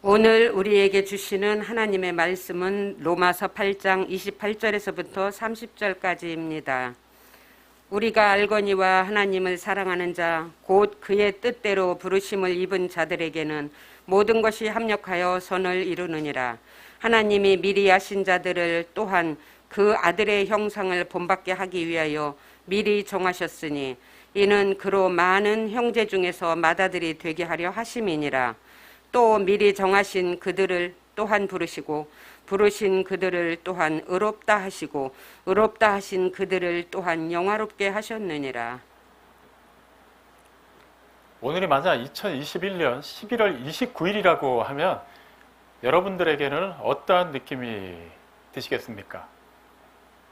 오늘 우리에게 주시는 하나님의 말씀은 로마서 8장 28절에서부터 30절까지입니다. 우리가 알거니와 하나님을 사랑하는 자, 곧 그의 뜻대로 부르심을 입은 자들에게는 모든 것이 합력하여 선을 이루느니라. 하나님이 미리 아신 자들을 또한 그 아들의 형상을 본받게 하기 위하여 미리 정하셨으니 이는 그로 많은 형제 중에서 맏아들이 되게 하려 하심이니라. 또 미리 정하신 그들을 또한 부르시고 부르신 그들을 또한 의롭다 하시고 의롭다 하신 그들을 또한 영화롭게 하셨느니라. 오늘이 만약 2021년 11월 29일이라고 하면 여러분들에게는 어떠한 느낌이 드시겠습니까?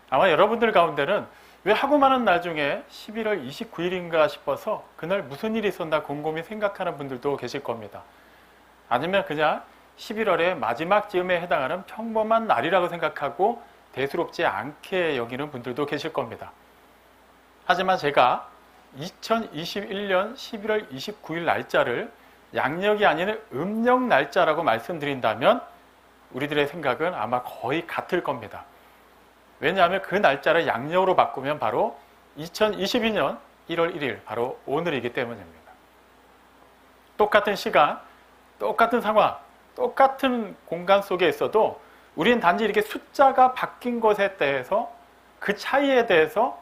아마 여러분들 가운데는 왜 하고 많은 날 중에 11월 29일인가 싶어서 그날 무슨 일이 있었나 곰곰이 생각하는 분들도 계실 겁니다. 아니면 그냥 11월의 마지막 즈음에 해당하는 평범한 날이라고 생각하고 대수롭지 않게 여기는 분들도 계실 겁니다. 하지만 제가 2021년 11월 29일 날짜를 양력이 아닌 음력 날짜라고 말씀드린다면 우리들의 생각은 아마 거의 같을 겁니다. 왜냐하면 그 날짜를 양력으로 바꾸면 바로 2022년 1월 1일, 바로 오늘이기 때문입니다. 똑같은 시간, 똑같은 상황, 똑같은 공간 속에 있어도 우리는 단지 이렇게 숫자가 바뀐 것에 대해서 그 차이에 대해서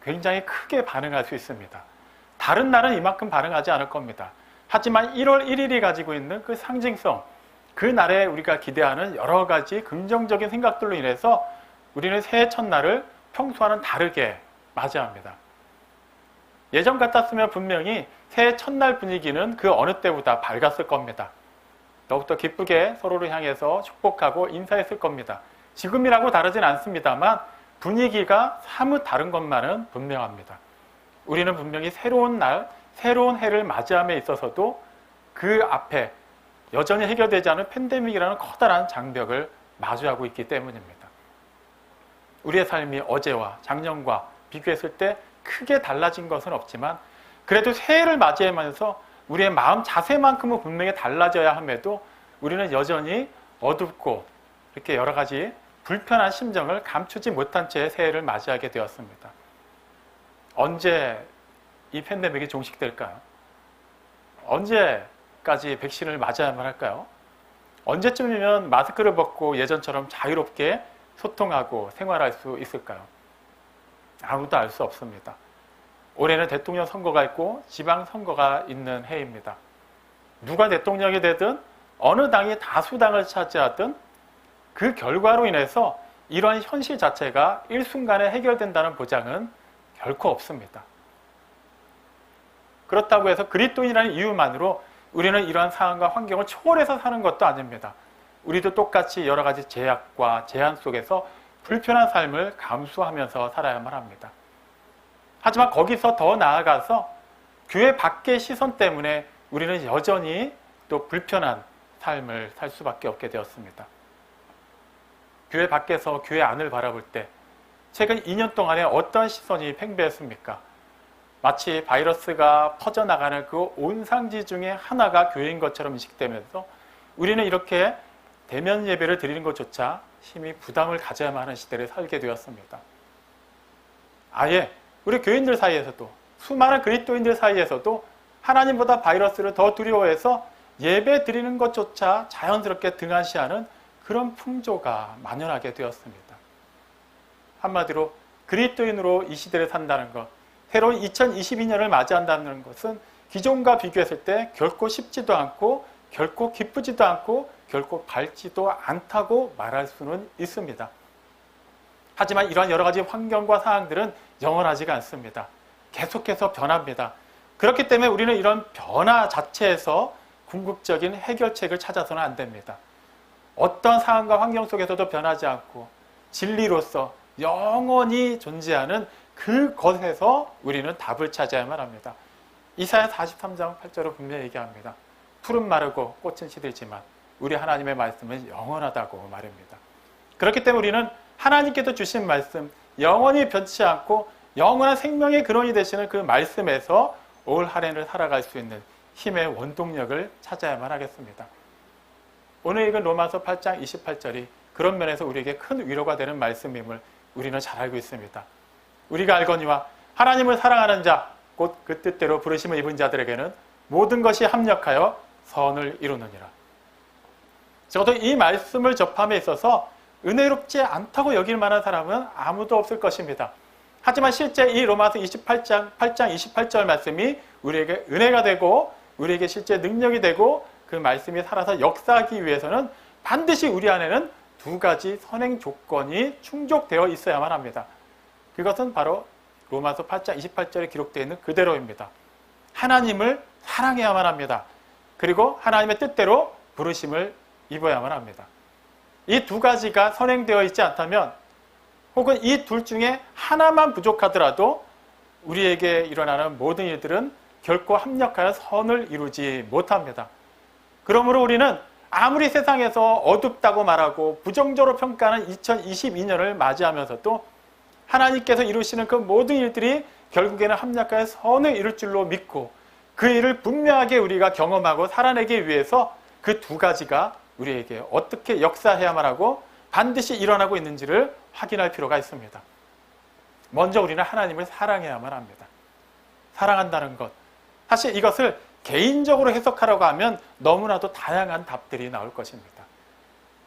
굉장히 크게 반응할 수 있습니다. 다른 날은 이만큼 반응하지 않을 겁니다. 하지만 1월 1일이 가지고 있는 그 상징성, 그 날에 우리가 기대하는 여러 가지 긍정적인 생각들로 인해서 우리는 새해 첫날을 평소와는 다르게 맞이합니다. 예전 같았으면 분명히 새해 첫날 분위기는 그 어느 때보다 밝았을 겁니다. 더욱더 기쁘게 서로를 향해서 축복하고 인사했을 겁니다. 지금이라고 다르진 않습니다만 분위기가 사뭇 다른 것만은 분명합니다. 우리는 분명히 새로운 날, 새로운 해를 맞이함에 있어서도 그 앞에 여전히 해결되지 않은 팬데믹이라는 커다란 장벽을 마주하고 있기 때문입니다. 우리의 삶이 어제와 작년과 비교했을 때 크게 달라진 것은 없지만 그래도 새해를 맞이하면서 우리의 마음 자세만큼은 분명히 달라져야 함에도 우리는 여전히 어둡고 이렇게 여러 가지 불편한 심정을 감추지 못한 채 새해를 맞이하게 되었습니다. 언제 이 팬데믹이 종식될까요? 언제까지 백신을 맞아야만 할까요? 언제쯤이면 마스크를 벗고 예전처럼 자유롭게 소통하고 생활할 수 있을까요? 아무도 알 수 없습니다. 올해는 대통령 선거가 있고 지방선거가 있는 해입니다. 누가 대통령이 되든 어느 당이 다수당을 차지하든 그 결과로 인해서 이러한 현실 자체가 일순간에 해결된다는 보장은 결코 없습니다. 그렇다고 해서 그리스도인이라는 이유만으로 우리는 이러한 상황과 환경을 초월해서 사는 것도 아닙니다. 우리도 똑같이 여러 가지 제약과 제한 속에서 불편한 삶을 감수하면서 살아야만 합니다. 하지만 거기서 더 나아가서 교회 밖의 시선 때문에 우리는 여전히 또 불편한 삶을 살 수밖에 없게 되었습니다. 교회 밖에서 교회 안을 바라볼 때 최근 2년 동안에 어떤 시선이 팽배했습니까? 마치 바이러스가 퍼져나가는 그 온상지 중에 하나가 교회인 것처럼 인식되면서 우리는 이렇게 대면 예배를 드리는 것조차 심히 부담을 가져야만 하는 시대를 살게 되었습니다. 아예 우리 교인들 사이에서도 수많은 그리스도인들 사이에서도 하나님보다 바이러스를 더 두려워해서 예배 드리는 것조차 자연스럽게 등한시하는 그런 풍조가 만연하게 되었습니다. 한마디로 그리스도인으로 이 시대를 산다는 것, 새로운 2022년을 맞이한다는 것은 기존과 비교했을 때 결코 쉽지도 않고 결코 기쁘지도 않고 결코 밝지도 않다고 말할 수는 있습니다. 하지만 이러한 여러 가지 환경과 상황들은 영원하지가 않습니다. 계속해서 변합니다. 그렇기 때문에 우리는 이런 변화 자체에서 궁극적인 해결책을 찾아서는 안 됩니다. 어떤 상황과 환경 속에서도 변하지 않고 진리로서 영원히 존재하는 그것에서 우리는 답을 찾아야만 합니다. 이사야 43장 8절로 분명히 얘기합니다. 풀은 마르고 꽃은 시들지만 우리 하나님의 말씀은 영원하다고 말입니다. 그렇기 때문에 우리는 하나님께서 주신 말씀, 영원히 변치 않고 영원한 생명의 근원이 되시는 그 말씀에서 올 한 해를 살아갈 수 있는 힘의 원동력을 찾아야만 하겠습니다. 오늘 읽은 로마서 8장 28절이 그런 면에서 우리에게 큰 위로가 되는 말씀임을 우리는 잘 알고 있습니다. 우리가 알거니와 하나님을 사랑하는 자, 곧 그 뜻대로 부르심을 입은 자들에게는 모든 것이 합력하여 선을 이루느니라. 적어도 이 말씀을 접함에 있어서 은혜롭지 않다고 여길 만한 사람은 아무도 없을 것입니다. 하지만 실제 이 로마서 8장 28절 말씀이 우리에게 은혜가 되고 우리에게 실제 능력이 되고 그 말씀이 살아서 역사하기 위해서는 반드시 우리 안에는 두 가지 선행 조건이 충족되어 있어야만 합니다. 그것은 바로 로마서 8장 28절에 기록되어 있는 그대로입니다. 하나님을 사랑해야만 합니다. 그리고 하나님의 뜻대로 부르심을 입어야만 합니다. 이 두 가지가 선행되어 있지 않다면 혹은 이 둘 중에 하나만 부족하더라도 우리에게 일어나는 모든 일들은 결코 합력하여 선을 이루지 못합니다. 그러므로 우리는 아무리 세상에서 어둡다고 말하고 부정적으로 평가하는 2022년을 맞이하면서도 하나님께서 이루시는 그 모든 일들이 결국에는 합력하여 선을 이룰 줄로 믿고 그 일을 분명하게 우리가 경험하고 살아내기 위해서 그 두 가지가 우리에게 어떻게 역사해야만 하고 반드시 일어나고 있는지를 확인할 필요가 있습니다. 먼저 우리는 하나님을 사랑해야만 합니다. 사랑한다는 것. 사실 이것을 개인적으로 해석하려고 하면 너무나도 다양한 답들이 나올 것입니다.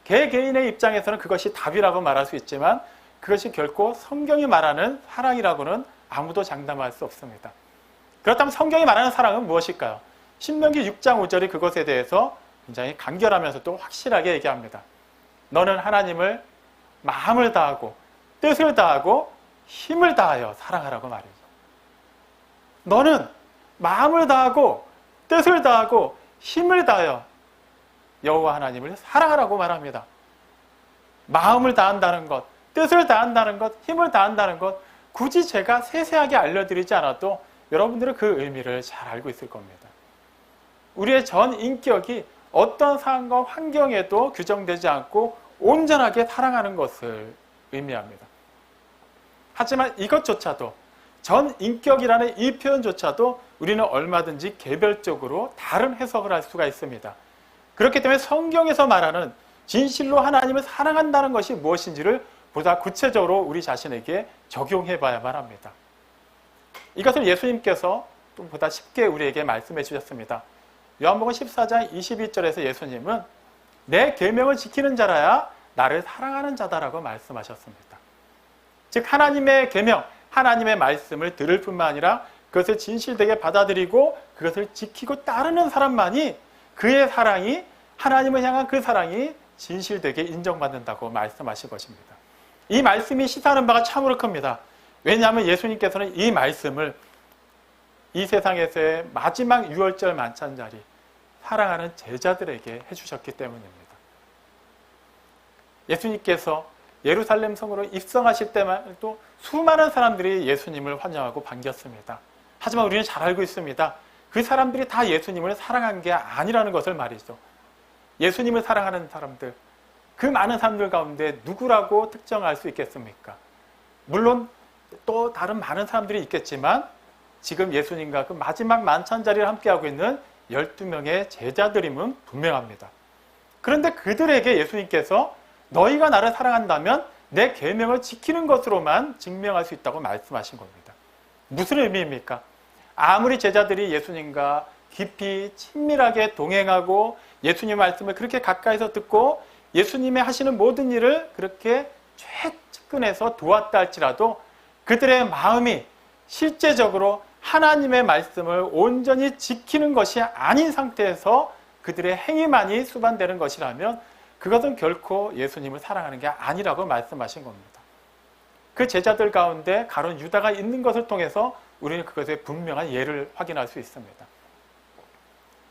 개개인의 입장에서는 그것이 답이라고 말할 수 있지만 그것이 결코 성경이 말하는 사랑이라고는 아무도 장담할 수 없습니다. 그렇다면 성경이 말하는 사랑은 무엇일까요? 신명기 6장 5절이 그것에 대해서 굉장히 간결하면서도 확실하게 얘기합니다. 너는 하나님을 마음을 다하고 뜻을 다하고 힘을 다하여 사랑하라고 말이죠. 너는 마음을 다하고 뜻을 다하고 힘을 다하여 여호와 하나님을 사랑하라고 말합니다. 마음을 다한다는 것, 뜻을 다한다는 것, 힘을 다한다는 것 굳이 제가 세세하게 알려드리지 않아도 여러분들은 그 의미를 잘 알고 있을 겁니다. 우리의 전 인격이 어떤 상황과 환경에도 규정되지 않고 온전하게 사랑하는 것을 의미합니다. 하지만 이것조차도 전 인격이라는 이 표현조차도 우리는 얼마든지 개별적으로 다른 해석을 할 수가 있습니다. 그렇기 때문에 성경에서 말하는 진실로 하나님을 사랑한다는 것이 무엇인지를 보다 구체적으로 우리 자신에게 적용해 봐야만 합니다. 이것을 예수님께서 또 보다 쉽게 우리에게 말씀해 주셨습니다. 요한복음 14장 22절에서 예수님은 내 계명을 지키는 자라야 나를 사랑하는 자다라고 말씀하셨습니다. 즉 하나님의 계명, 하나님의 말씀을 들을 뿐만 아니라 그것을 진실되게 받아들이고 그것을 지키고 따르는 사람만이 그의 사랑이 하나님을 향한 그 사랑이 진실되게 인정받는다고 말씀하신 것입니다. 이 말씀이 시사하는 바가 참으로 큽니다. 왜냐하면 예수님께서는 이 말씀을 이 세상에서의 마지막 유월절 만찬자리 사랑하는 제자들에게 해주셨기 때문입니다. 예수님께서 예루살렘 성으로 입성하실 때만 또 수많은 사람들이 예수님을 환영하고 반겼습니다. 하지만 우리는 잘 알고 있습니다. 그 사람들이 다 예수님을 사랑한 게 아니라는 것을 말이죠. 예수님을 사랑하는 사람들, 그 많은 사람들 가운데 누구라고 특정할 수 있겠습니까? 물론 또 다른 많은 사람들이 있겠지만 지금 예수님과 그 마지막 만찬자리를 함께하고 있는 12명의 제자들임은 분명합니다. 그런데 그들에게 예수님께서 너희가 나를 사랑한다면 내 계명을 지키는 것으로만 증명할 수 있다고 말씀하신 겁니다. 무슨 의미입니까? 아무리 제자들이 예수님과 깊이 친밀하게 동행하고 예수님 말씀을 그렇게 가까이서 듣고 예수님의 하시는 모든 일을 그렇게 최측근에서 도왔다 할지라도 그들의 마음이 실제적으로 하나님의 말씀을 온전히 지키는 것이 아닌 상태에서 그들의 행위만이 수반되는 것이라면 그것은 결코 예수님을 사랑하는 게 아니라고 말씀하신 겁니다. 그 제자들 가운데 가룟 유다가 있는 것을 통해서 우리는 그것의 분명한 예를 확인할 수 있습니다.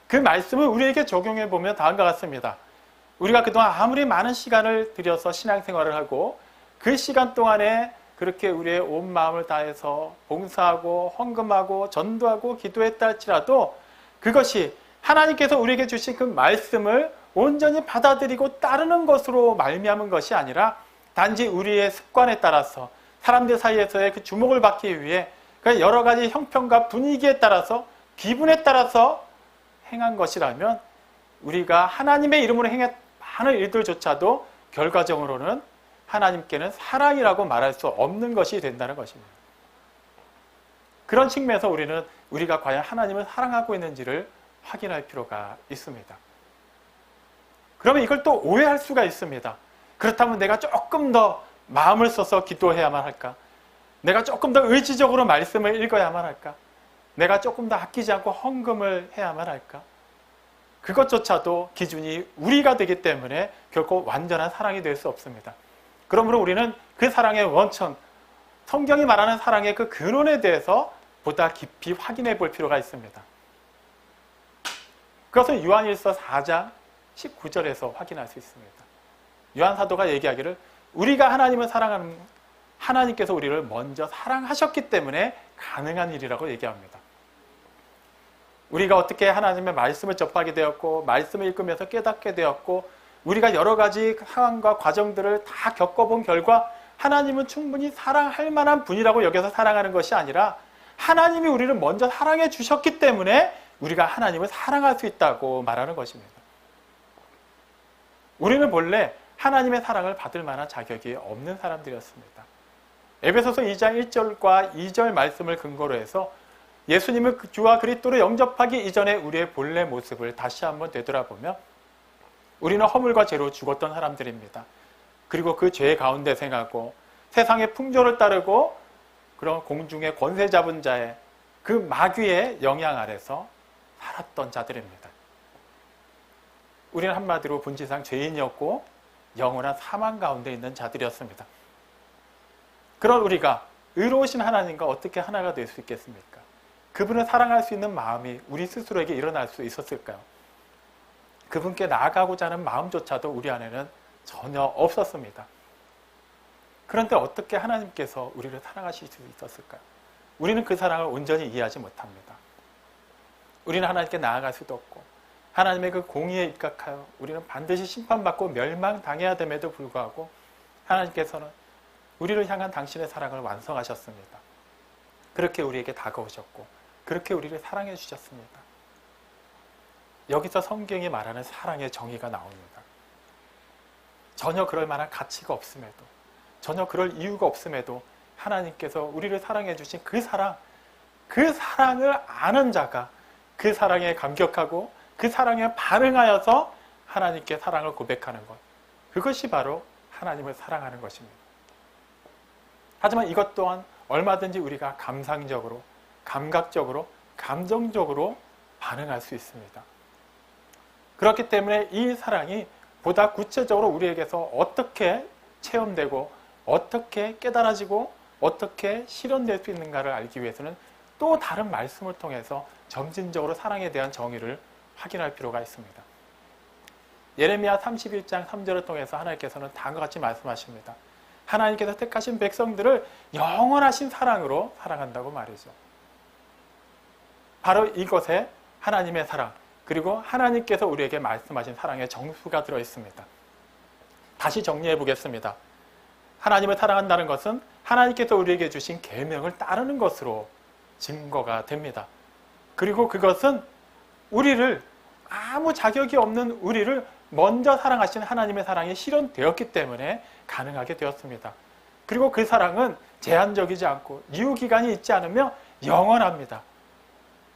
그 말씀을 우리에게 적용해 보면 다음과 같습니다. 우리가 그동안 아무리 많은 시간을 들여서 신앙생활을 하고 그 시간 동안에 그렇게 우리의 온 마음을 다해서 봉사하고 헌금하고 전도하고 기도했다 할지라도 그것이 하나님께서 우리에게 주신 그 말씀을 온전히 받아들이고 따르는 것으로 말미암은 것이 아니라 단지 우리의 습관에 따라서 사람들 사이에서의 그 주목을 받기 위해 그 여러 가지 형편과 분위기에 따라서 기분에 따라서 행한 것이라면 우리가 하나님의 이름으로 많은 일들조차도 결과적으로는 하나님께는 사랑이라고 말할 수 없는 것이 된다는 것입니다. 그런 측면에서 우리가 과연 하나님을 사랑하고 있는지를 확인할 필요가 있습니다. 그러면 이걸 또 오해할 수가 있습니다. 그렇다면 내가 조금 더 마음을 써서 기도해야만 할까? 내가 조금 더 의지적으로 말씀을 읽어야만 할까? 내가 조금 더 아끼지 않고 헌금을 해야만 할까? 그것조차도 기준이 우리가 되기 때문에 결코 완전한 사랑이 될 수 없습니다. 그러므로 우리는 그 사랑의 원천, 성경이 말하는 사랑의 그 근원에 대해서 보다 깊이 확인해 볼 필요가 있습니다. 그것은 요한일서 4장 19절에서 확인할 수 있습니다. 요한 사도가 얘기하기를 우리가 하나님을 사랑하는 하나님께서 우리를 먼저 사랑하셨기 때문에 가능한 일이라고 얘기합니다. 우리가 어떻게 하나님의 말씀을 접하게 되었고 말씀을 읽으면서 깨닫게 되었고 우리가 여러 가지 상황과 과정들을 다 겪어본 결과 하나님은 충분히 사랑할 만한 분이라고 여겨서 사랑하는 것이 아니라 하나님이 우리를 먼저 사랑해 주셨기 때문에 우리가 하나님을 사랑할 수 있다고 말하는 것입니다. 우리는 본래 하나님의 사랑을 받을 만한 자격이 없는 사람들이었습니다. 에베소서 2장 1절과 2절 말씀을 근거로 해서 예수님을 주와 그리스도로 영접하기 이전에 우리의 본래 모습을 다시 한번 되돌아보면 우리는 허물과 죄로 죽었던 사람들입니다. 그리고 그 죄 가운데 생하고 세상의 풍조를 따르고 그런 공중의 권세 잡은 자의 그 마귀의 영향 아래서 살았던 자들입니다. 우리는 한마디로 본질상 죄인이었고 영원한 사망 가운데 있는 자들이었습니다. 그런 우리가 의로우신 하나님과 어떻게 하나가 될 수 있겠습니까? 그분을 사랑할 수 있는 마음이 우리 스스로에게 일어날 수 있었을까요? 그분께 나아가고자 하는 마음조차도 우리 안에는 전혀 없었습니다. 그런데 어떻게 하나님께서 우리를 사랑하실 수 있었을까요? 우리는 그 사랑을 온전히 이해하지 못합니다. 우리는 하나님께 나아갈 수도 없고 하나님의 그 공의에 입각하여 우리는 반드시 심판받고 멸망당해야 됨에도 불구하고 하나님께서는 우리를 향한 당신의 사랑을 완성하셨습니다. 그렇게 우리에게 다가오셨고 그렇게 우리를 사랑해 주셨습니다. 여기서 성경이 말하는 사랑의 정의가 나옵니다. 전혀 그럴 만한 가치가 없음에도 전혀 그럴 이유가 없음에도 하나님께서 우리를 사랑해 주신 그 사랑을 아는 자가 그 사랑에 감격하고 그 사랑에 반응하여서 하나님께 사랑을 고백하는 것, 그것이 바로 하나님을 사랑하는 것입니다. 하지만 이것 또한 얼마든지 우리가 감상적으로, 감각적으로, 감정적으로 반응할 수 있습니다. 그렇기 때문에 이 사랑이 보다 구체적으로 우리에게서 어떻게 체험되고 어떻게 깨달아지고 어떻게 실현될 수 있는가를 알기 위해서는 또 다른 말씀을 통해서 점진적으로 사랑에 대한 정의를 확인할 필요가 있습니다. 예레미야 31장 3절을 통해서 하나님께서는 다음과 같이 말씀하십니다. 하나님께서 택하신 백성들을 영원하신 사랑으로 사랑한다고 말이죠. 바로 이것에 하나님의 사랑, 그리고 하나님께서 우리에게 말씀하신 사랑의 정수가 들어있습니다. 다시 정리해 보겠습니다. 하나님을 사랑한다는 것은 하나님께서 우리에게 주신 계명을 따르는 것으로 증거가 됩니다. 그리고 그것은 우리를, 아무 자격이 없는 우리를 먼저 사랑하신 하나님의 사랑이 실현되었기 때문에 가능하게 되었습니다. 그리고 그 사랑은 제한적이지 않고 유효기간이 있지 않으며 영원합니다.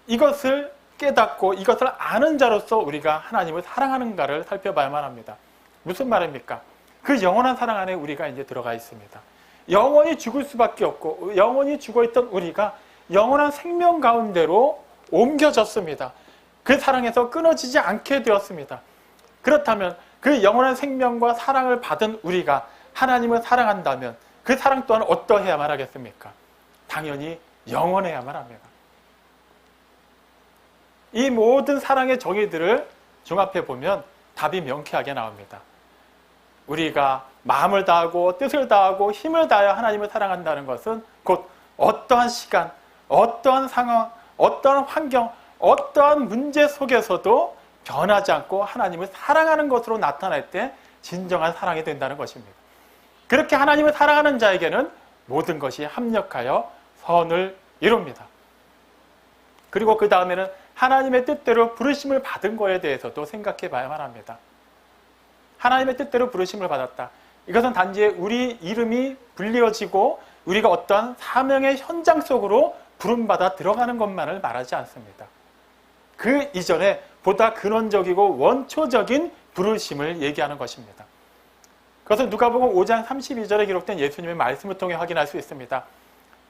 이것을 깨닫고 이것을 아는 자로서 우리가 하나님을 사랑하는가를 살펴봐야만 합니다. 무슨 말입니까? 그 영원한 사랑 안에 우리가 이제 들어가 있습니다. 영원히 죽을 수밖에 없고 영원히 죽어있던 우리가 영원한 생명 가운데로 옮겨졌습니다. 그 사랑에서 끊어지지 않게 되었습니다. 그렇다면 그 영원한 생명과 사랑을 받은 우리가 하나님을 사랑한다면 그 사랑 또한 어떠해야만 하겠습니까? 당연히 영원해야만 합니다. 이 모든 사랑의 정의들을 종합해 보면 답이 명쾌하게 나옵니다. 우리가 마음을 다하고 뜻을 다하고 힘을 다하여 하나님을 사랑한다는 것은 곧 어떠한 시간, 어떠한 상황, 어떠한 환경, 어떠한 문제 속에서도 변하지 않고 하나님을 사랑하는 것으로 나타날 때 진정한 사랑이 된다는 것입니다. 그렇게 하나님을 사랑하는 자에게는 모든 것이 합력하여 선을 이룹니다. 그리고 그 다음에는 하나님의 뜻대로 부르심을 받은 거에 대해서도 생각해 봐야만 합니다. 하나님의 뜻대로 부르심을 받았다. 이것은 단지 우리 이름이 불리어지고 우리가 어떠한 사명의 현장 속으로 부름받아 들어가는 것만을 말하지 않습니다. 그 이전에 보다 근원적이고 원초적인 부르심을 얘기하는 것입니다. 그것은 누가복음 5장 32절에 기록된 예수님의 말씀을 통해 확인할 수 있습니다.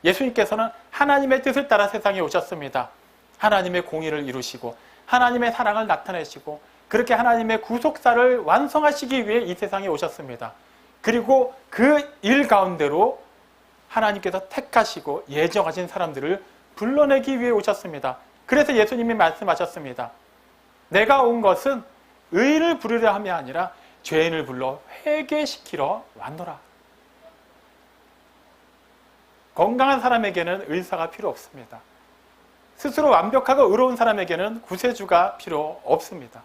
예수님께서는 하나님의 뜻을 따라 세상에 오셨습니다. 하나님의 공의를 이루시고 하나님의 사랑을 나타내시고 그렇게 하나님의 구속사를 완성하시기 위해 이 세상에 오셨습니다. 그리고 그 일 가운데로 하나님께서 택하시고 예정하신 사람들을 불러내기 위해 오셨습니다. 그래서 예수님이 말씀하셨습니다. 내가 온 것은 의인을 부르려 함이 아니라 죄인을 불러 회개시키러 왔노라. 건강한 사람에게는 의사가 필요 없습니다. 스스로 완벽하고 의로운 사람에게는 구세주가 필요 없습니다.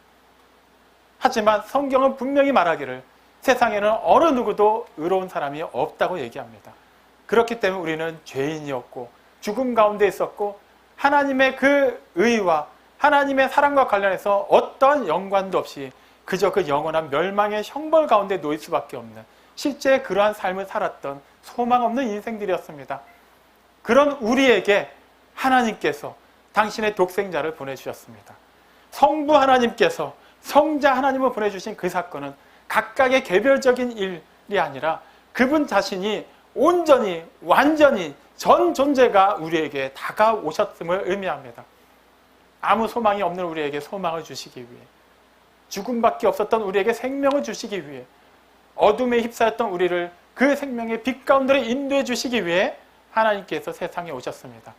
하지만 성경은 분명히 말하기를 세상에는 어느 누구도 의로운 사람이 없다고 얘기합니다. 그렇기 때문에 우리는 죄인이었고 죽음 가운데 있었고 하나님의 그 의와 하나님의 사랑과 관련해서 어떠한 연관도 없이 그저 그 영원한 멸망의 형벌 가운데 놓일 수밖에 없는 실제 그러한 삶을 살았던 소망 없는 인생들이었습니다. 그런 우리에게 하나님께서 당신의 독생자를 보내주셨습니다. 성부 하나님께서 성자 하나님을 보내주신 그 사건은 각각의 개별적인 일이 아니라 그분 자신이 온전히 완전히 전 존재가 우리에게 다가오셨음을 의미합니다. 아무 소망이 없는 우리에게 소망을 주시기 위해, 죽음밖에 없었던 우리에게 생명을 주시기 위해, 어둠에 휩싸였던 우리를 그 생명의 빛 가운데로 인도해 주시기 위해 하나님께서 세상에 오셨습니다.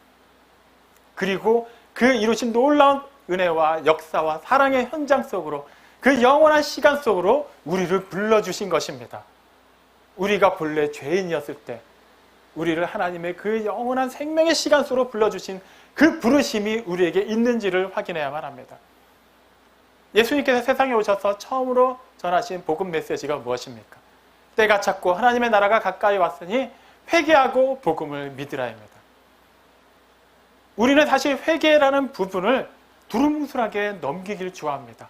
그리고 그 이루신 놀라운 은혜와 역사와 사랑의 현장 속으로 그 영원한 시간 속으로 우리를 불러주신 것입니다. 우리가 본래 죄인이었을 때 우리를 하나님의 그 영원한 생명의 시간 속으로 불러주신 그 부르심이 우리에게 있는지를 확인해야만 합니다. 예수님께서 세상에 오셔서 처음으로 전하신 복음 메시지가 무엇입니까? 때가 찼고 하나님의 나라가 가까이 왔으니 회개하고 복음을 믿으라입니다. 우리는 사실 회개라는 부분을 두루뭉술하게 넘기길 좋아합니다.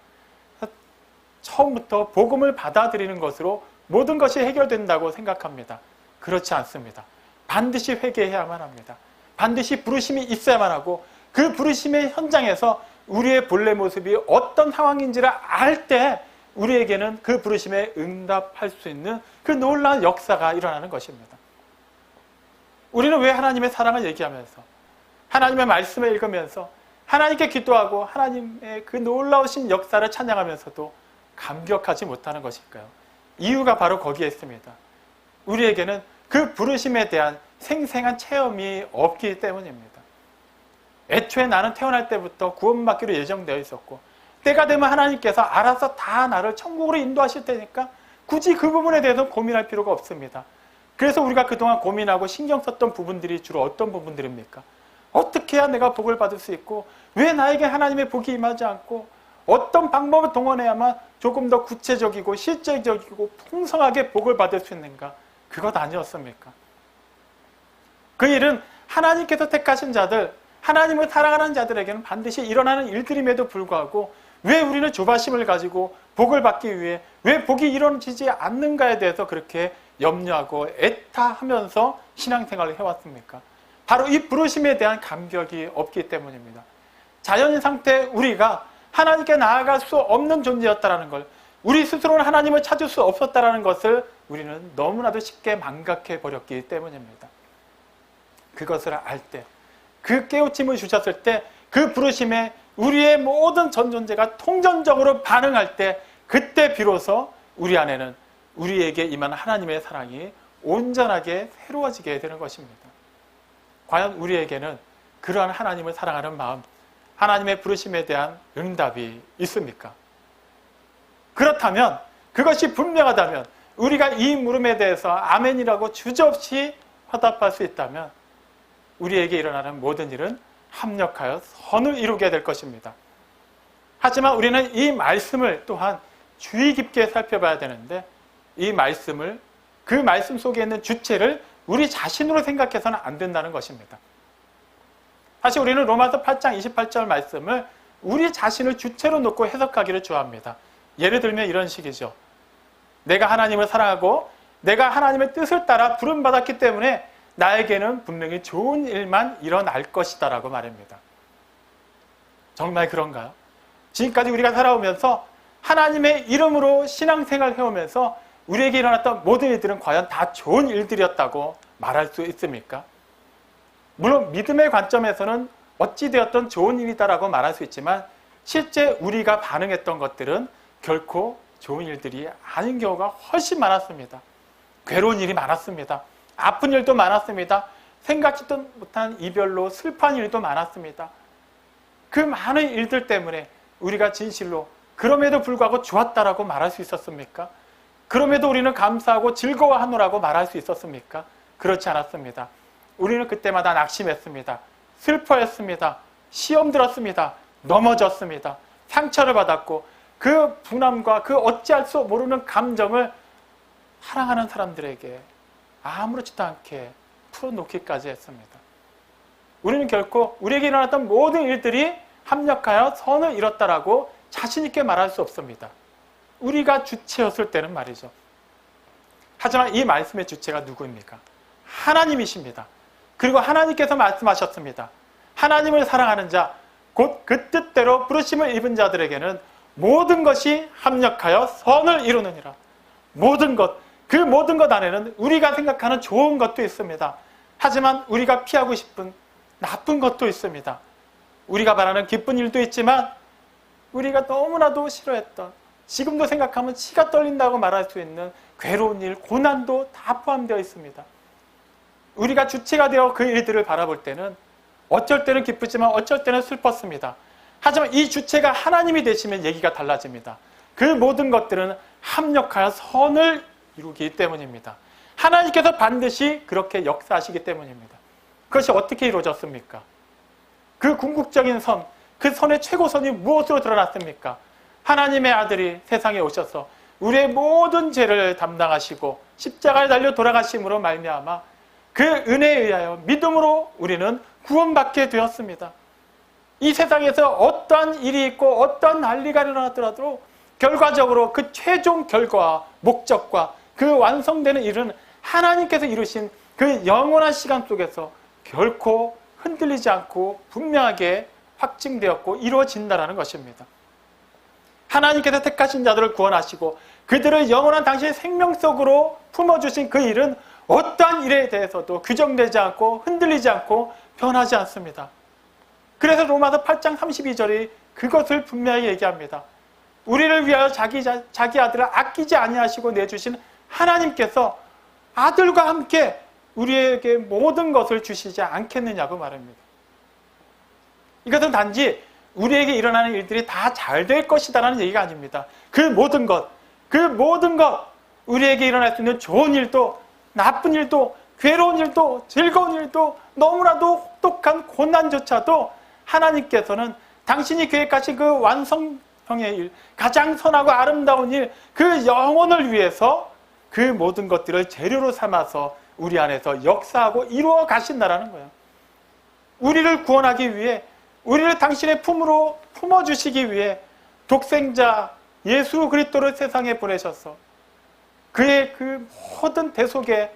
처음부터 복음을 받아들이는 것으로 모든 것이 해결된다고 생각합니다. 그렇지 않습니다. 반드시 회개해야만 합니다. 반드시 부르심이 있어야만 하고 그 부르심의 현장에서 우리의 본래 모습이 어떤 상황인지를 알 때 우리에게는 그 부르심에 응답할 수 있는 그 놀라운 역사가 일어나는 것입니다. 우리는 왜 하나님의 사랑을 얘기하면서 하나님의 말씀을 읽으면서 하나님께 기도하고 하나님의 그 놀라우신 역사를 찬양하면서도 감격하지 못하는 것일까요? 이유가 바로 거기에 있습니다. 우리에게는 그 부르심에 대한 생생한 체험이 없기 때문입니다. 애초에 나는 태어날 때부터 구원받기로 예정되어 있었고 때가 되면 하나님께서 알아서 다 나를 천국으로 인도하실 테니까 굳이 그 부분에 대해서 고민할 필요가 없습니다. 그래서 우리가 그동안 고민하고 신경 썼던 부분들이 주로 어떤 부분들입니까? 어떻게 해야 내가 복을 받을 수 있고 왜 나에게 하나님의 복이 임하지 않고 어떤 방법을 동원해야만 조금 더 구체적이고 실제적이고 풍성하게 복을 받을 수 있는가? 그것 아니었습니까? 그 일은 하나님께서 택하신 자들, 하나님을 사랑하는 자들에게는 반드시 일어나는 일들임에도 불구하고 왜 우리는 조바심을 가지고 복을 받기 위해 왜 복이 이루어지지 않는가에 대해서 그렇게 염려하고 애타하면서 신앙생활을 해왔습니까? 바로 이 부르심에 대한 감격이 없기 때문입니다. 자연인 상태 우리가 하나님께 나아갈 수 없는 존재였다는 걸, 우리 스스로는 하나님을 찾을 수 없었다는 것을 우리는 너무나도 쉽게 망각해 버렸기 때문입니다. 그것을 알 때, 그 깨우침을 주셨을 때, 그 부르심에 우리의 모든 전 존재가 통전적으로 반응할 때, 그때 비로소 우리 안에는 우리에게 임한 하나님의 사랑이 온전하게 새로워지게 되는 것입니다. 과연 우리에게는 그러한 하나님을 사랑하는 마음, 하나님의 부르심에 대한 응답이 있습니까? 그렇다면, 그것이 분명하다면, 우리가 이 물음에 대해서 아멘이라고 주저없이 화답할 수 있다면 우리에게 일어나는 모든 일은 합력하여 선을 이루게 될 것입니다. 하지만 우리는 이 말씀을 또한 주의 깊게 살펴봐야 되는데 이 말씀을, 그 말씀 속에 있는 주체를 우리 자신으로 생각해서는 안 된다는 것입니다. 사실 우리는 로마서 8장 28절 말씀을 우리 자신을 주체로 놓고 해석하기를 좋아합니다. 예를 들면 이런 식이죠. 내가 하나님을 사랑하고 내가 하나님의 뜻을 따라 부름받았기 때문에 나에게는 분명히 좋은 일만 일어날 것이다 라고 말합니다. 정말 그런가요? 지금까지 우리가 살아오면서 하나님의 이름으로 신앙생활을 해오면서 우리에게 일어났던 모든 일들은 과연 다 좋은 일들이었다고 말할 수 있습니까? 물론 믿음의 관점에서는 어찌되었던 좋은 일이다라고 말할 수 있지만 실제 우리가 반응했던 것들은 결코 좋은 일들이 아닌 경우가 훨씬 많았습니다. 괴로운 일이 많았습니다. 아픈 일도 많았습니다. 생각지도 못한 이별로 슬퍼한 일도 많았습니다. 그 많은 일들 때문에 우리가 진실로 그럼에도 불구하고 좋았다라고 말할 수 있었습니까? 그럼에도 우리는 감사하고 즐거워하노라고 말할 수 있었습니까? 그렇지 않았습니다. 우리는 그때마다 낙심했습니다. 슬퍼했습니다. 시험 들었습니다. 넘어졌습니다. 상처를 받았고 그 분함과 그 어찌할 수 모르는 감정을 사랑하는 사람들에게 아무렇지도 않게 풀어놓기까지 했습니다. 우리는 결코 우리에게 일어났던 모든 일들이 합력하여 선을 이뤘다라고 자신 있게 말할 수 없습니다. 우리가 주체였을 때는 말이죠. 하지만 이 말씀의 주체가 누구입니까? 하나님이십니다. 그리고 하나님께서 말씀하셨습니다. 하나님을 사랑하는 자, 곧 그 뜻대로 부르심을 입은 자들에게는 모든 것이 합력하여 선을 이루느니라. 모든 것, 그 모든 것 안에는 우리가 생각하는 좋은 것도 있습니다. 하지만 우리가 피하고 싶은 나쁜 것도 있습니다. 우리가 바라는 기쁜 일도 있지만 우리가 너무나도 싫어했던, 지금도 생각하면 치가 떨린다고 말할 수 있는 괴로운 일, 고난도 다 포함되어 있습니다. 우리가 주체가 되어 그 일들을 바라볼 때는 어쩔 때는 기쁘지만 어쩔 때는 슬펐습니다. 하지만 이 주체가 하나님이 되시면 얘기가 달라집니다. 그 모든 것들은 합력하여 선을 이루기 때문입니다. 하나님께서 반드시 그렇게 역사하시기 때문입니다. 그것이 어떻게 이루어졌습니까? 그 궁극적인 선, 그 선의 최고선이 무엇으로 드러났습니까? 하나님의 아들이 세상에 오셔서 우리의 모든 죄를 담당하시고 십자가에 달려 돌아가심으로 말미암아 그 은혜에 의하여 믿음으로 우리는 구원받게 되었습니다. 이 세상에서 어떠한 일이 있고 어떠한 난리가 일어나더라도 결과적으로 그 최종 결과와 목적과 그 완성되는 일은 하나님께서 이루신 그 영원한 시간 속에서 결코 흔들리지 않고 분명하게 확증되었고 이루어진다는 것입니다. 하나님께서 택하신 자들을 구원하시고 그들을 영원한 당신의 생명 속으로 품어주신 그 일은 어떠한 일에 대해서도 규정되지 않고 흔들리지 않고 변하지 않습니다. 그래서 로마서 8장 32절이 그것을 분명히 얘기합니다. 우리를 위하여 자기 아들을 아끼지 아니하시고 내주신 하나님께서 아들과 함께 우리에게 모든 것을 주시지 않겠느냐고 말합니다. 이것은 단지 우리에게 일어나는 일들이 다 잘 될 것이다라는 얘기가 아닙니다. 그 모든 것, 우리에게 일어날 수 있는 좋은 일도 나쁜 일도 괴로운 일도 즐거운 일도 너무나도 혹독한 고난조차도 하나님께서는 당신이 계획하신 그 완성형의 일, 가장 선하고 아름다운 일, 그 영혼을 위해서 그 모든 것들을 재료로 삼아서 우리 안에서 역사하고 이루어 가신다라는 거예요. 우리를 구원하기 위해, 우리를 당신의 품으로 품어주시기 위해 독생자 예수 그리스도를 세상에 보내셔서 그의 그 모든 대속의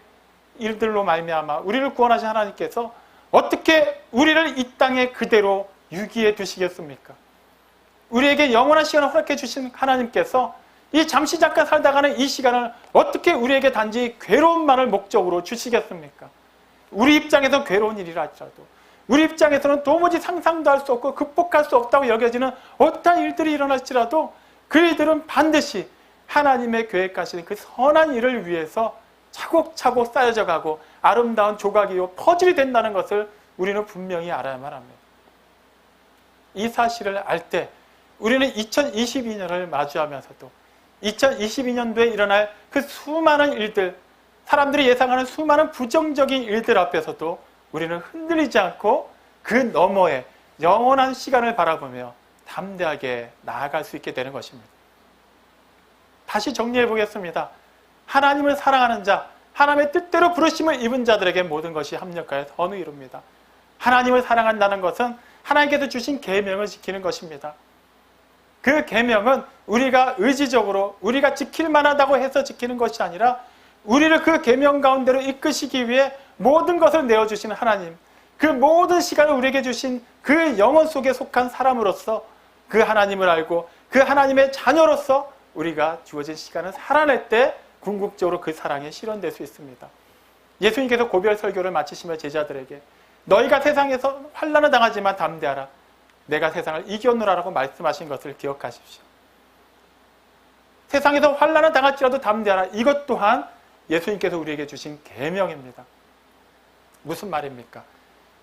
일들로 말미암아 우리를 구원하신 하나님께서 어떻게 우리를 이 땅에 그대로 유기해 두시겠습니까? 우리에게 영원한 시간을 허락해 주신 하나님께서 이 잠시 잠깐 살다가는 이 시간을 어떻게 우리에게 단지 괴로움만을 목적으로 주시겠습니까? 우리 입장에서 괴로운 일이라 할지라도, 우리 입장에서는 도무지 상상도 할 수 없고 극복할 수 없다고 여겨지는 어떤 일들이 일어날지라도 그 일들은 반드시 하나님의 계획하시는 그 선한 일을 위해서 차곡차곡 쌓여져 가고 아름다운 조각이요 퍼즐이 된다는 것을 우리는 분명히 알아야만 합니다. 이 사실을 알 때 우리는 2022년을 마주하면서도 2022년도에 일어날 그 수많은 일들, 사람들이 예상하는 수많은 부정적인 일들 앞에서도 우리는 흔들리지 않고 그 너머에 영원한 시간을 바라보며 담대하게 나아갈 수 있게 되는 것입니다. 다시 정리해 보겠습니다. 하나님을 사랑하는 자, 하나님의 뜻대로 부르심을 입은 자들에게 모든 것이 합력하여 선을 이룹니다. 하나님을 사랑한다는 것은 하나님께서 주신 계명을 지키는 것입니다. 그 계명은 우리가 의지적으로 우리가 지킬 만하다고 해서 지키는 것이 아니라 우리를 그 계명 가운데로 이끄시기 위해 모든 것을 내어주신 하나님, 그 모든 시간을 우리에게 주신 그 영혼 속에 속한 사람으로서 그 하나님을 알고 그 하나님의 자녀로서 우리가 주어진 시간을 살아낼 때 궁극적으로 그 사랑이 실현될 수 있습니다. 예수님께서 고별 설교를 마치시며 제자들에게 너희가 세상에서 환난을 당하지만 담대하라. 내가 세상을 이겼노라라고 말씀하신 것을 기억하십시오. 세상에서 환난을 당할지라도 담대하라. 이것 또한 예수님께서 우리에게 주신 계명입니다. 무슨 말입니까?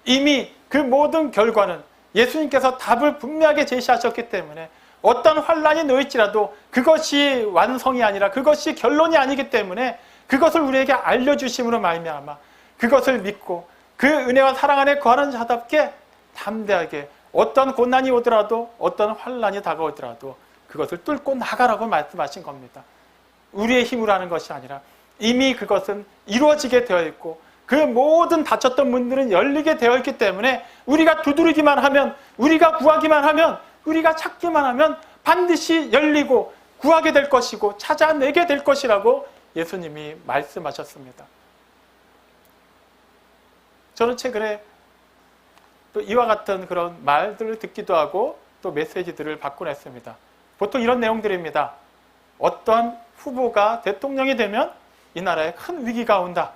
이미 그 모든 결과는 예수님께서 답을 분명하게 제시하셨기 때문에 어떤 환난이 놓일지라도 그것이 완성이 아니라 그것이 결론이 아니기 때문에 그것을 우리에게 알려주심으로 말미암아 그것을 믿고 그 은혜와 사랑 안에 거하는 자답게 담대하게 어떤 고난이 오더라도 어떤 환난이 다가오더라도 그것을 뚫고 나가라고 말씀하신 겁니다. 우리의 힘으로 하는 것이 아니라 이미 그것은 이루어지게 되어 있고 그 모든 닫혔던 문들은 열리게 되어 있기 때문에 우리가 두드리기만 하면, 우리가 구하기만 하면, 우리가 찾기만 하면 반드시 열리고 구하게 될 것이고 찾아내게 될 것이라고 예수님이 말씀하셨습니다. 저는 최근에 또 이와 같은 그런 말들을 듣기도 하고 또 메시지들을 받곤 했습니다. 보통 이런 내용들입니다. 어떤 후보가 대통령이 되면 이 나라에 큰 위기가 온다.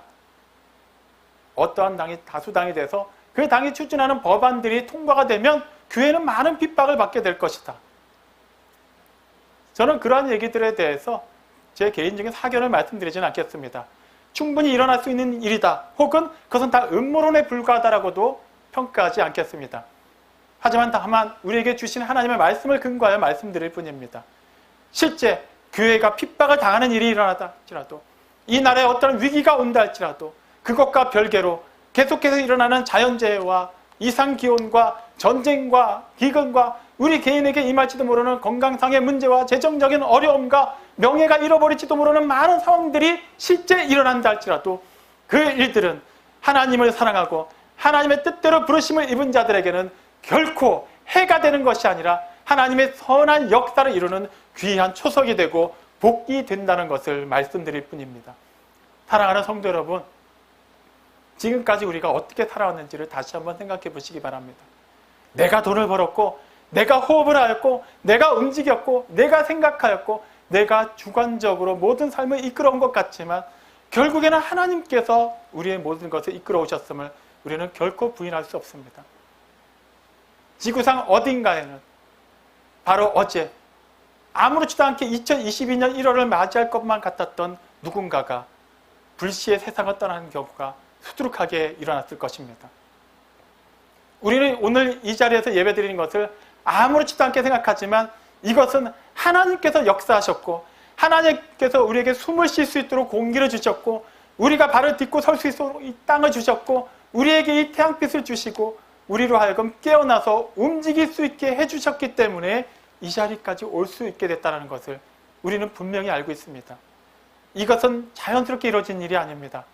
어떠한 당이 다수당이 돼서 그 당이 추진하는 법안들이 통과가 되면 교회는 많은 핍박을 받게 될 것이다. 저는 그러한 얘기들에 대해서 제 개인적인 사견을 말씀드리지는 않겠습니다. 충분히 일어날 수 있는 일이다. 혹은 그것은 다 음모론에 불과하다라고도 평가하지 않겠습니다. 하지만 다만 우리에게 주신 하나님의 말씀을 근거하여 말씀드릴 뿐입니다. 실제 교회가 핍박을 당하는 일이 일어나다 할지라도 이 나라에 어떤 위기가 온다 할지라도 그것과 별개로 계속해서 일어나는 자연재해와 이상기온과 전쟁과 기근과 우리 개인에게 임할지도 모르는 건강상의 문제와 재정적인 어려움과 명예가 잃어버릴지도 모르는 많은 상황들이 실제 일어난다 할지라도 그 일들은 하나님을 사랑하고 하나님의 뜻대로 부르심을 입은 자들에게는 결코 해가 되는 것이 아니라 하나님의 선한 역사를 이루는 귀한 초석이 되고 복이 된다는 것을 말씀드릴 뿐입니다. 사랑하는 성도 여러분, 지금까지 우리가 어떻게 살아왔는지를 다시 한번 생각해 보시기 바랍니다. 내가 돈을 벌었고, 내가 호흡을 하였고, 내가 움직였고, 내가 생각하였고, 내가 주관적으로 모든 삶을 이끌어온 것 같지만 결국에는 하나님께서 우리의 모든 것을 이끌어 오셨음을 우리는 결코 부인할 수 없습니다. 지구상 어딘가에는 바로 어제 아무렇지도 않게 2022년 1월을 맞이할 것만 같았던 누군가가 불시에 세상을 떠나는 경우가 수두룩하게 일어났을 것입니다. 우리는 오늘 이 자리에서 예배드리는 것을 아무렇지도 않게 생각하지만 이것은 하나님께서 역사하셨고 하나님께서 우리에게 숨을 쉴 수 있도록 공기를 주셨고 우리가 발을 딛고 설 수 있도록 이 땅을 주셨고 우리에게 이 태양빛을 주시고 우리로 하여금 깨어나서 움직일 수 있게 해주셨기 때문에 이 자리까지 올 수 있게 됐다는 것을 우리는 분명히 알고 있습니다. 이것은 자연스럽게 이루어진 일이 아닙니다.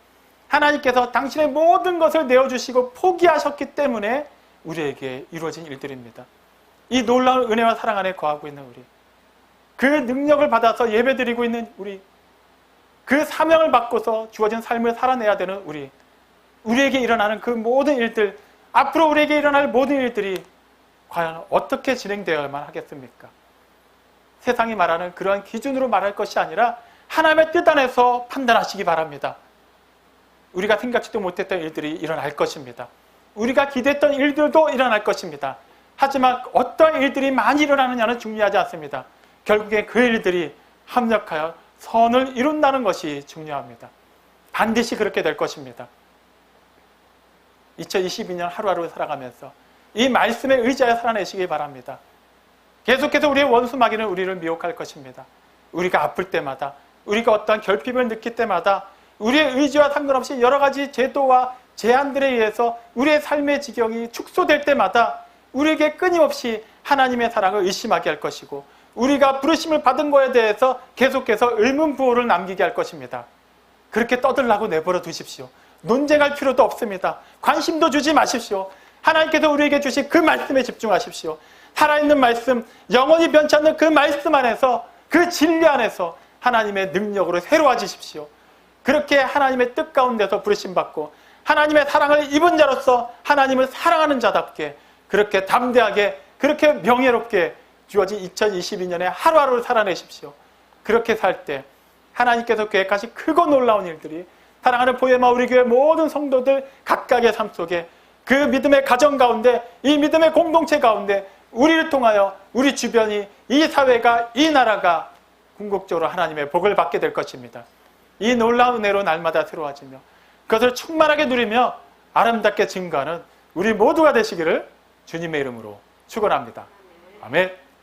하나님께서 당신의 모든 것을 내어주시고 포기하셨기 때문에 우리에게 이루어진 일들입니다. 이 놀라운 은혜와 사랑 안에 거하고 있는 우리, 그 능력을 받아서 예배드리고 있는 우리, 그 사명을 받고서 주어진 삶을 살아내야 되는 우리, 우리에게 일어나는 그 모든 일들, 앞으로 우리에게 일어날 모든 일들이 과연 어떻게 진행되어야만 하겠습니까? 세상이 말하는 그러한 기준으로 말할 것이 아니라 하나님의 뜻 안에서 판단하시기 바랍니다. 우리가 생각지도 못했던 일들이 일어날 것입니다. 우리가 기대했던 일들도 일어날 것입니다. 하지만 어떤 일들이 많이 일어나느냐는 중요하지 않습니다. 결국에 그 일들이 합력하여 선을 이룬다는 것이 중요합니다. 반드시 그렇게 될 것입니다. 2022년 하루하루 살아가면서 이 말씀에 의지하여 살아내시기 바랍니다. 계속해서 우리의 원수 마귀는 우리를 미혹할 것입니다. 우리가 아플 때마다, 우리가 어떠한 결핍을 느낄 때마다 우리의 의지와 상관없이 여러 가지 제도와 제한들에 의해서 우리의 삶의 지경이 축소될 때마다 우리에게 끊임없이 하나님의 사랑을 의심하게 할 것이고 우리가 부르심을 받은 것에 대해서 계속해서 의문부호를 남기게 할 것입니다. 그렇게 떠들라고 내버려 두십시오. 논쟁할 필요도 없습니다. 관심도 주지 마십시오. 하나님께서 우리에게 주신 그 말씀에 집중하십시오. 살아있는 말씀, 영원히 변치 않는 그 말씀 안에서, 그 진리 안에서 하나님의 능력으로 새로워지십시오. 그렇게 하나님의 뜻 가운데서 부르심받고 하나님의 사랑을 입은 자로서 하나님을 사랑하는 자답게 그렇게 담대하게 그렇게 명예롭게 주어진 2022년에 하루하루를 살아내십시오. 그렇게 살 때 하나님께서 계획하신 크고 놀라운 일들이 사랑하는 보혜마 우리 교회 모든 성도들 각각의 삶 속에 그 믿음의 가정 가운데 이 믿음의 공동체 가운데 우리를 통하여 우리 주변이 이 사회가 이 나라가 궁극적으로 하나님의 복을 받게 될 것입니다. 이 놀라운 은혜로 날마다 새로워지며 그것을 충만하게 누리며 아름답게 증거하는 우리 모두가 되시기를 주님의 이름으로 축원합니다. 아멘.